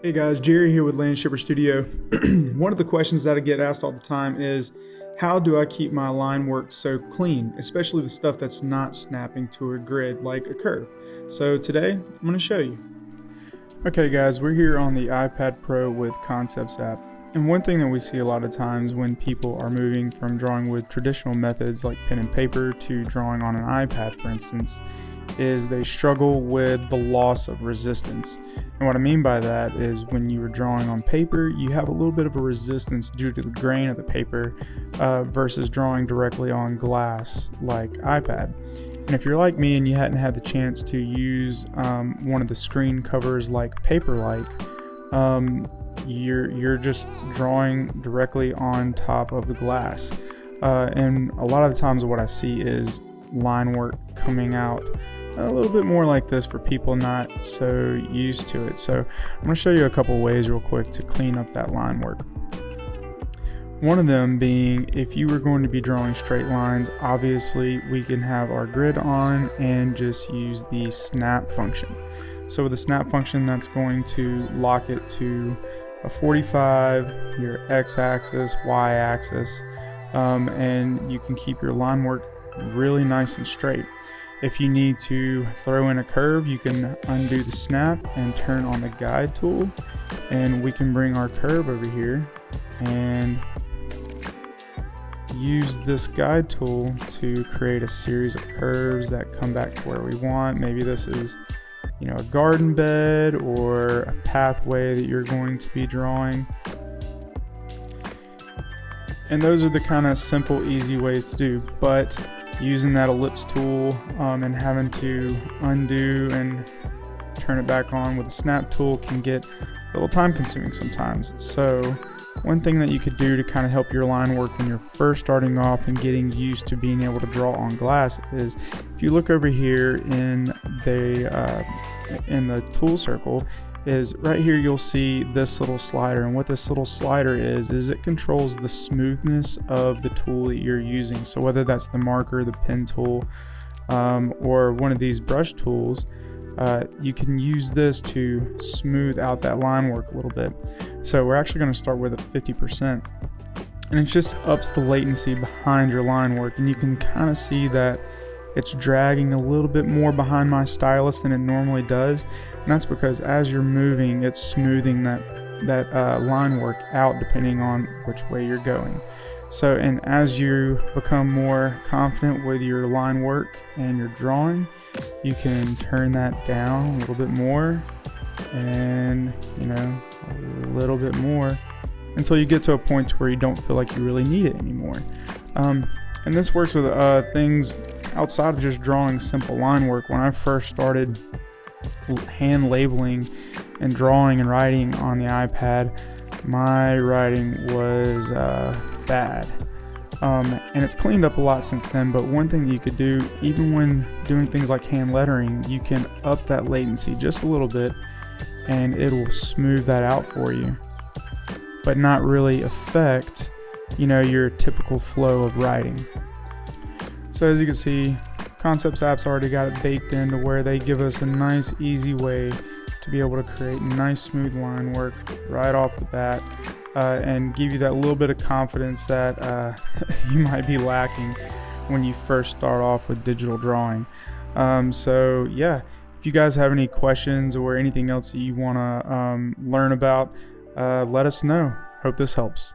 Hey guys, Jerry here with Land Shipper Studio. One of the questions that I get asked all the time is, how do I keep my line work so clean, especially the stuff that's not snapping to a grid like a curve? So today, I'm going to show you. Okay guys, we're here on the iPad Pro with ConceptsApp. And one thing that we see a lot of times when people are moving from drawing with traditional methods like pen and paper to drawing on an iPad, for instance, is they struggle with the loss of resistance. And what I mean by that is when you are drawing on paper, you have a little bit of a resistance due to the grain of the paper versus drawing directly on glass like iPad. And if you're like me and you hadn't had the chance to use one of the screen covers like Paperlike, you're just drawing directly on top of the glass. And a lot of the times what I see is line work coming out a little bit more like this for people not so used to it. So I'm going to show you a couple ways real quick to clean up that line work. One of them being, if you were going to be drawing straight lines, obviously we can have our grid on and just use the snap function. So with the snap function, that's going to lock it to a 45, your x-axis, y-axis, and you can keep your line work really nice and straight. If you need to throw in a curve, you can undo the snap and turn on the guide tool, and we can bring our curve over here and use this guide tool to create a series of curves that come back to where we want. Maybe this is, a garden bed or a pathway that you're going to be drawing. And those are the kind of simple, easy ways to do, but using that ellipse tool and having to undo and turn it back on with the snap tool can get a little time consuming sometimes. So one thing that you could do to kind of help your line work when you're first starting off and getting used to being able to draw on glass is, if you look over here in the tool circle, is right here you'll see this little slider, and what this little slider is it controls the smoothness of the tool that you're using. So whether that's the marker, the pen tool, or one of these brush tools, you can use this to smooth out that line work a little bit. So we're actually going to start with a 50%, and it just ups the latency behind your line work, and you can kind of see that it's dragging a little bit more behind my stylus than it normally does, and that's because as you're moving, it's smoothing that line work out depending on which way you're going. So, and as you become more confident with your line work and your drawing, you can turn that down a little bit more, and a little bit more, until you get to a point where you don't feel like you really need it anymore. And this works with things outside of just drawing simple line work. When I first started hand labeling and drawing and writing on the iPad, my writing was bad. And it's cleaned up a lot since then, but one thing that you could do, even when doing things like hand lettering, you can up that latency just a little bit and it will smooth that out for you, but not really affect your typical flow of writing. So as you can see, ConceptsApp's already got it baked into where they give us a nice easy way to be able to create nice smooth line work right off the bat, and give you that little bit of confidence that you might be lacking when you first start off with digital drawing. So yeah, if you guys have any questions or anything else that you want to learn about, let us know. Hope this helps.